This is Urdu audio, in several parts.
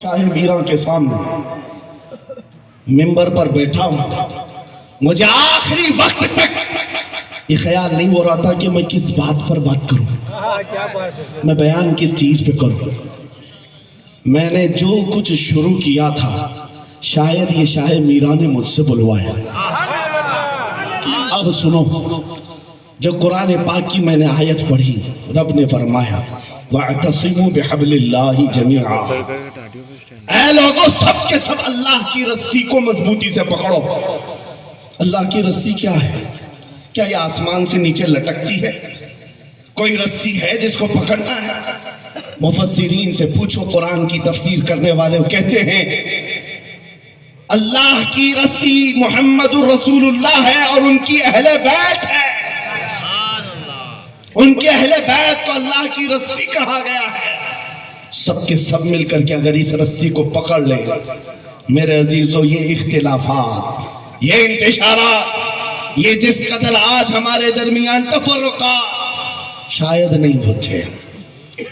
شاہ میرا کے سامنے ممبر پر بیٹھا ہوں. مجھے آخری وقت تک یہ خیال نہیں ہو رہا تھا کہ میں کس بات پر بات کروں, میں بیان کس چیز پہ کروں. میں نے جو کچھ شروع کیا تھا شاید یہ شاہ میرا نے مجھ سے بلوایا. اب سنو, جو قرآن پاک کی میں نے آیت پڑھی, رب نے فرمایا وَاعْتَصِمُوا بِحَبْلِ اللَّهِ جَمِيعًا, اے لوگو سب کے سب اللہ کی رسی کو مضبوطی سے پکڑو. اللہ کی رسی کیا ہے؟ کیا یہ آسمان سے نیچے لٹکتی ہے؟ کوئی رسی ہے جس کو پکڑنا ہے؟ مفسرین سے پوچھو, قرآن کی تفسیر کرنے والے کہتے ہیں اللہ کی رسی محمد الرسول اللہ ہے اور ان کی اہل بیت ہے. ان کے اہل بیت کو اللہ کی رسی کہا گیا ہے. سب کے سب مل کر کے اگر اس رسی کو پکڑ لیں, میرے عزیزو, یہ اختلافات, یہ انتشارات, یہ جس قدر آج ہمارے درمیان تفرقات شاید نہیں ہوتے.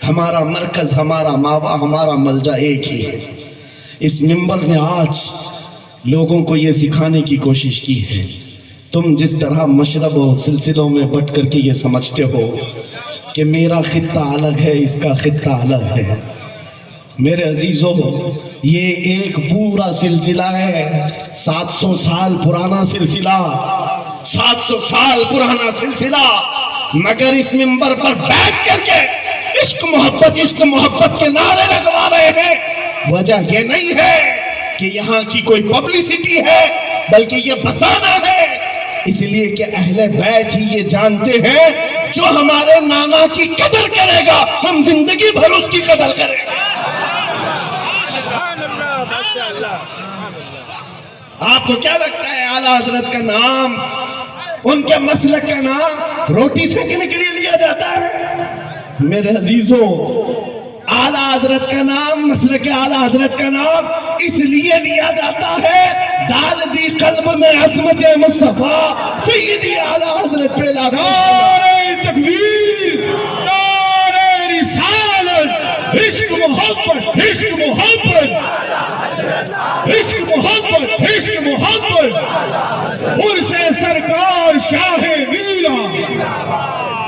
ہمارا مرکز, ہمارا ماوا, ہمارا ملجا ایک ہی ہے. اس ممبر نے آج لوگوں کو یہ سکھانے کی کوشش کی ہے. تم جس طرح مشرب و سلسلوں میں بٹ کر کے یہ سمجھتے ہو کہ میرا خطہ الگ ہے, اس کا خطہ الگ ہے, میرے عزیزو, یہ ایک پورا سلسلہ ہے. 700 سال پرانا سلسلہ, 700 سال پرانا سلسلہ. مگر اس ممبر پر بیٹھ کر کے عشق محبت کے نعرے لگوا رہے ہیں. وجہ یہ نہیں ہے کہ یہاں کی کوئی پبلسٹی ہے, بلکہ یہ بتانا ہے اس لیے کہ اہل بیت ہی یہ جانتے ہیں جو ہمارے نانا کی قدر کرے گا ہم زندگی بھر اس کی قدر کریں گے. آپ کو کیا لگتا ہے اعلیٰ حضرت کا نام, ان کے مسلک کا نام روٹی سیکنے کے لیے لیا جاتا ہے؟ میرے عزیزو, اعلیٰ حضرت کا نام, مسلک اعلیٰ حضرت کا نام اس لیے لیا جاتا ہے ڈال دی قلب میں عظمت مصطفیٰ سیدی اعلیٰ حضرت پہ نعرہ تکبیر, نعرہ رسالت, عشق محبت, عشق محبت, عشق محبت, عشق محبت, عرص سرکار شاہ میرا.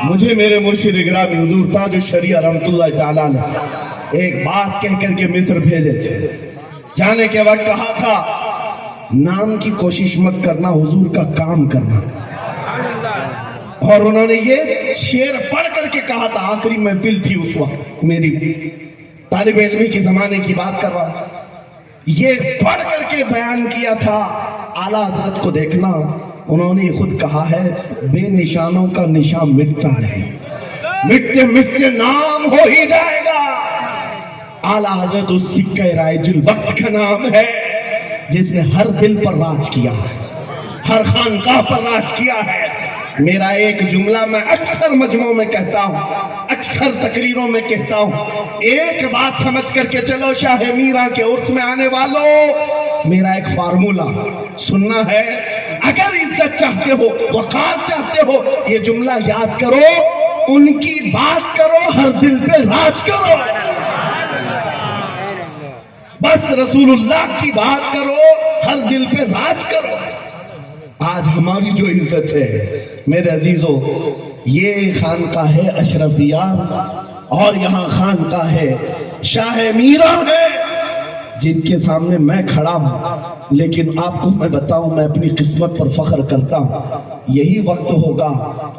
مجھے میرے مرشد گرامی حضور تاج الشریعہ رحمت اللہ تعالیٰ نے ایک بات کہہ کر کے مصر بھیجے تھے. جانے کے وقت کہا تھا نام کی کوشش مت کرنا, حضور کا کام کرنا. اور انہوں نے یہ شعر پڑھ کر کے کہا تھا, آخری محفل تھی اس وقت, میری طالب علمی کے زمانے کی بات کر رہا, یہ پڑھ کر کے بیان کیا تھا اعلیٰ حضرت کو دیکھنا. انہوں نے خود کہا ہے بے نشانوں کا نشان مٹتا نہیں, مٹتے مٹتے نام ہو ہی جائے گا. اعلیٰ حضرت اس سکہ رائج الوقت کا نام ہے جس نے ہر دل پر راج کیا ہے, ہر خانقاہ پر راج کیا ہے. میرا ایک جملہ میں اکثر مجمعوں میں کہتا ہوں, اکثر تقریروں میں کہتا ہوں, ایک بات سمجھ کر کے چلو شاہ میرا کے عرس میں آنے والوں, میرا ایک فارمولہ سننا ہے. اگر عزت چاہتے ہو, وقار چاہتے ہو, یہ جملہ یاد کرو, ان کی بات کرو, ہر دل پہ راج کرو. بس رسول اللہ کی بات کرو, ہر دل پہ راج کرو. آج ہماری جو عزت ہے میرے عزیزو, یہ خانقاہ ہے اشرفیہ اور یہاں خانقاہ ہے شاہ میرا ہے جن کے سامنے میں کھڑا ہوں. لیکن آپ کو میں بتاؤں, میں اپنی قسمت پر فخر کرتا ہوں. یہی وقت ہوگا,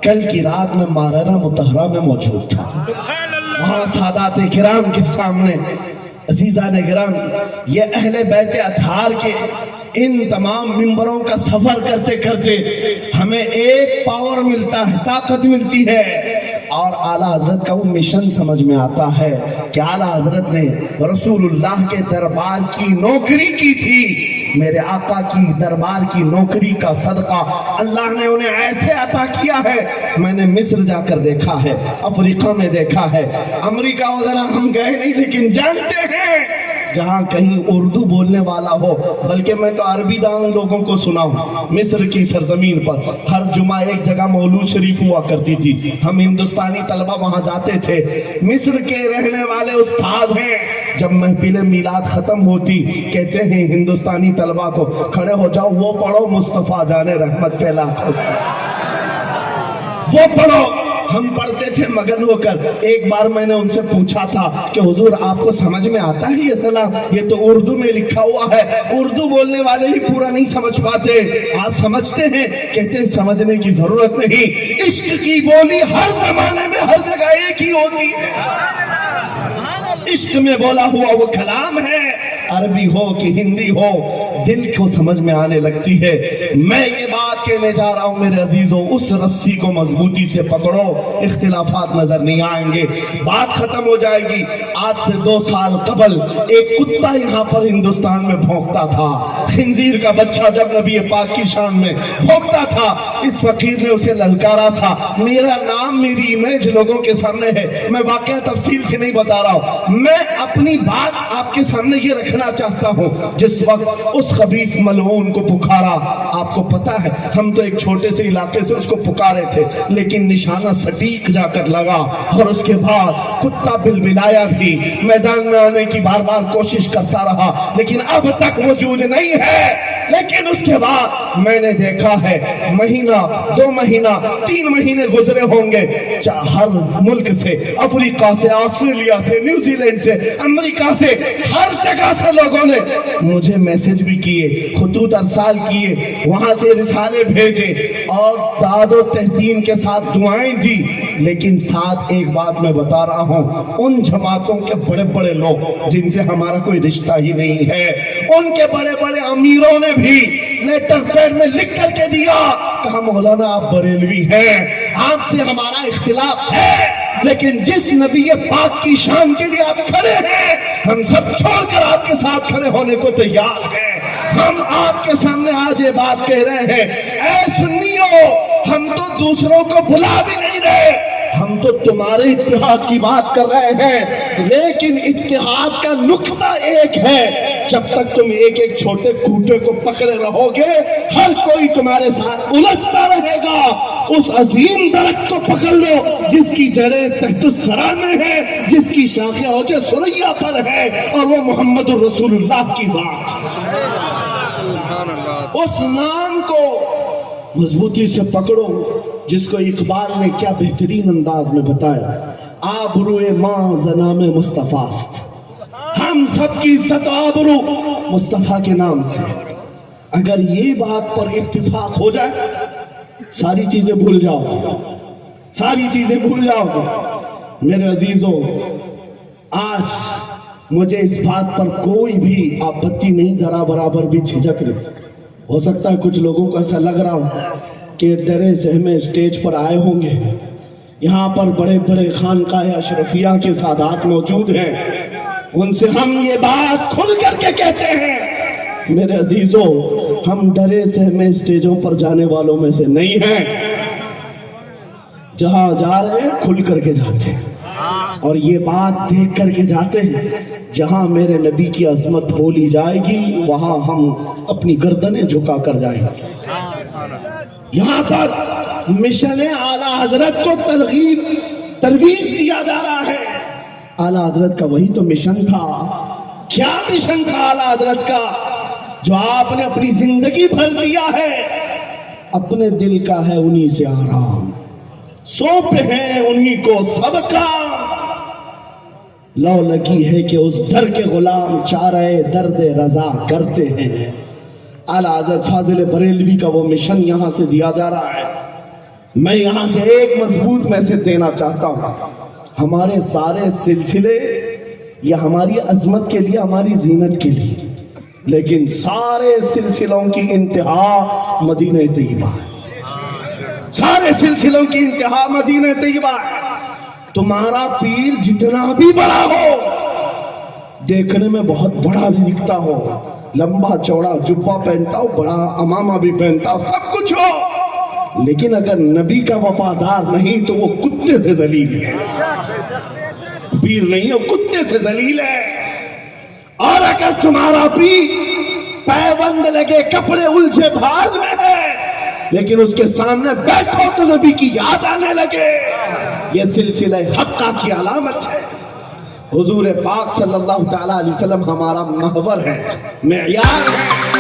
کل کی رات میں ماررہ مطہرہ میں موجود تھا, وہاں سادات کرام کے سامنے عزیزان کرام, یہ اہل بیت اطہار کے ان تمام ممبروں کا سفر کرتے کرتے ہمیں ایک پاور ملتا ہے, طاقت ملتی ہے, اور اعلیٰ حضرت کا وہ مشن سمجھ میں آتا ہے کہ اعلیٰ حضرت نے رسول اللہ کے دربار کی نوکری کی تھی. میرے آقا کی دربار کی نوکری کا صدقہ اللہ نے انہیں ایسے عطا کیا ہے. میں نے مصر جا کر دیکھا ہے, افریقہ میں دیکھا ہے, امریکہ وغیرہ ہم گئے نہیں, لیکن جانتے ہیں جہاں کہیں اردو بولنے والا ہو، بلکہ میں تو عربی دان لوگوں کو سناؤں۔ مصر کی سرزمین پر ہر جمعہ ایک جگہ مولود شریف ہوا کرتی تھی، ہم ہندوستانی طلبہ وہاں جاتے تھے۔ مصر کے رہنے والے استاد ہیں، جب محفل میلاد ختم ہوتی کہتے ہیں ہندوستانی طلبہ کو کھڑے ہو جاؤ، وہ پڑھو مصطفیٰ جان رحمت پہ لاکھوں وہ پڑھو۔ ہم پڑھتے تھے مگن ہو کر۔ ایک بار میں نے ان سے پوچھا تھا کہ حضور آپ کو سمجھ میں آتا ہے یہ سلام؟ یہ تو اردو میں لکھا ہوا ہے، اردو بولنے والے ہی پورا نہیں سمجھ پاتے، آپ سمجھتے ہیں؟ کہتے ہیں سمجھنے کی ضرورت نہیں، عشق کی بولی ہر زمانے میں ہر جگہ ایک ہی ہوتی ہے۔ عشق میں بولا ہوا وہ کلام ہے، عربی ہو کہ ہندی ہو، دل کو سمجھ میں آنے لگتی ہے۔ میں یہ بات کہنے جا رہا ہوں میرے عزیزوں، اس رسی کو مضبوطی سے پکڑو، اختلافات نظر نہیں آئیں گے، بات ختم ہو جائے گی۔ آج سے 2 سال قبل ایک کتا یہاں پر ہندوستان میں بھونکتا تھا، خنزیر کا بچہ جب نبی پاک کی شان میں بھونکتا تھا، اس فقیر نے اسے للکارا تھا۔ میرا نام، میری امیج لوگوں کے سامنے ہے، میں واقعہ تفصیل سے نہیں بتا رہا ہوں، میں اپنی بات آپ کے سامنے یہ رکھنا چاہتا ہوں۔ جس وقت اس خبیث ملعون کو پکارا، آپ کو پتا ہے ہم تو ایک چھوٹے سے علاقے سے اس کو پکارے تھے، لیکن نشانہ سٹیک جا کر لگا، اور اس کے بعد کتا بلبلایا بھی، میدان میں آنے کی بار بار کوشش کرتا رہا، لیکن اب تک وجود نہیں ہے۔ لیکن اس کے بعد میں نے دیکھا ہے مہینہ، 2 مہینہ، 3 مہینے گزرے ہوں گے، ہر ملک سے، افریقہ سے، آسٹریلیا سے، نیوزی لینڈ سے، امریکہ سے، ہر جگہ سے لوگوں نے مجھے میسج بھی کیے، خطوط ارسال کیے، وہاں سے رسالے بھیجے اور داد و تحسین کے ساتھ دعائیں دی۔ لیکن ساتھ ایک بات میں بتا رہا ہوں، ان جماعتوں کے بڑے بڑے لوگ جن سے ہمارا کوئی رشتہ ہی نہیں ہے، ان کے بڑے بڑے امیروں نے بھی لیٹر پیڈ میں لکھ کر کے دیا، کہا مولانا آپ بریلوی ہیں، آپ سے ہمارا اختلاف ہے، لیکن جس نبی پاک کی شان کے لیے آپ کھڑے ہیں، ہم سب چھوڑ کر آپ کے ساتھ کھڑے ہونے کو تیار ہیں۔ ہم آپ کے سامنے آج یہ بات کہہ رہے ہیں، اے سنیو، ہم تو دوسروں کو بلا بھی نہیں رہے، ہم تو تمہارے اتحاد کی بات کر رہے ہیں، لیکن اتحاد کا نقطہ ایک ہے، جب تک تم ایک ایک چھوٹے کوٹے کو پکڑے رہو گے، ہر کوئی تمہارے ساتھ الجھتا رہے گا۔ اس عظیم درخت کو پکڑ لو جس کی جڑیں تحت الثری میں ہے، جس کی شاخیں اوج ثریا پر ہے، اور وہ محمد الرسول اللہ کی ذات۔ اس نام کو مضبوطی سے پکڑو جس کو اقبال نے کیا بہترین انداز میں بتایا، آبرو ماں زنام مصطفیٰ است، ہم سب کی عزت آبرو مصطفیٰ کے نام سے۔ اگر یہ بات پر اتفاق ہو جائے، ساری چیزیں بھول جاؤ، ساری چیزیں بھول جاؤ۔ میرے عزیزوں، آج مجھے اس بات پر کوئی بھی آپتی نہیں، ذرا برابر بھی جھجک نہیں۔ ہو سکتا ہے کچھ لوگوں کو ایسا لگ رہا ہو کہ ڈرے سہمے اسٹیج پر آئے ہوں گے، یہاں پر بڑے بڑے خانقاہ اشرفیہ کے سادات موجود ہیں، ان سے ہم یہ بات کھل کر کے کہتے ہیں، میرے عزیزوں، ہم ڈرے سہمے اسٹیجوں پر جانے والوں میں سے نہیں ہیں، جہاں جا رہے ہیں کھل کر کے جاتے ہیں، اور یہ بات دیکھ کر کے جاتے ہیں، جہاں میرے نبی کی عظمت بولی جائے گی وہاں ہم اپنی گردنیں جھکا کر جائیں گے۔ یہاں پر مشن اعلیٰ حضرت کو ترویج دیا جا رہا ہے۔ اعلیٰ حضرت کا وہی تو مشن تھا۔ کیا مشن تھا اعلیٰ حضرت کا جو آپ نے اپنی زندگی بھر دیا ہے؟ اپنے دل کا ہے انہی سے آرام، سونپ ہے انہی کو سب کام، لو لگی ہے کہ اس در کے غلام چارہ درد رضا کرتے ہیں۔ اعلیٰ حضرت فاضل بریلوی کا وہ مشن یہاں سے دیا جا رہا ہے۔ میں یہاں سے ایک مضبوط میسج دینا چاہتا ہوں، ہمارے سارے سلسلے یہ ہماری عظمت کے لیے، ہماری زینت کے لیے، لیکن سارے سلسلوں کی انتہا مدینہ طیبہ ہے، سارے سلسلوں کی انتہا مدینہ طیبہ ہے۔ تمہارا پیر جتنا بھی بڑا ہو، دیکھنے میں بہت بڑا بھی دکھتا ہو، لمبا چوڑا جبہ پہنتا ہو، بڑا امامہ بھی پہنتا ہو، سب کچھ ہو، لیکن اگر نبی کا وفادار نہیں تو وہ کتے سے ذلیل ہے، پیر نہیں ہے، وہ کتے سے ذلیل ہے۔ اور اگر تمہارا بھی پیوند لگے کپڑے الجھے بھال میں ہے لیکن اس کے سامنے بیٹھو تو نبی کی یاد آنے لگے، یہ سلسلہ حقہ کی علامت ہے۔ حضور پاک صلی اللہ تعالیٰ علیہ وسلم ہمارا محور ہے، معیار ہے۔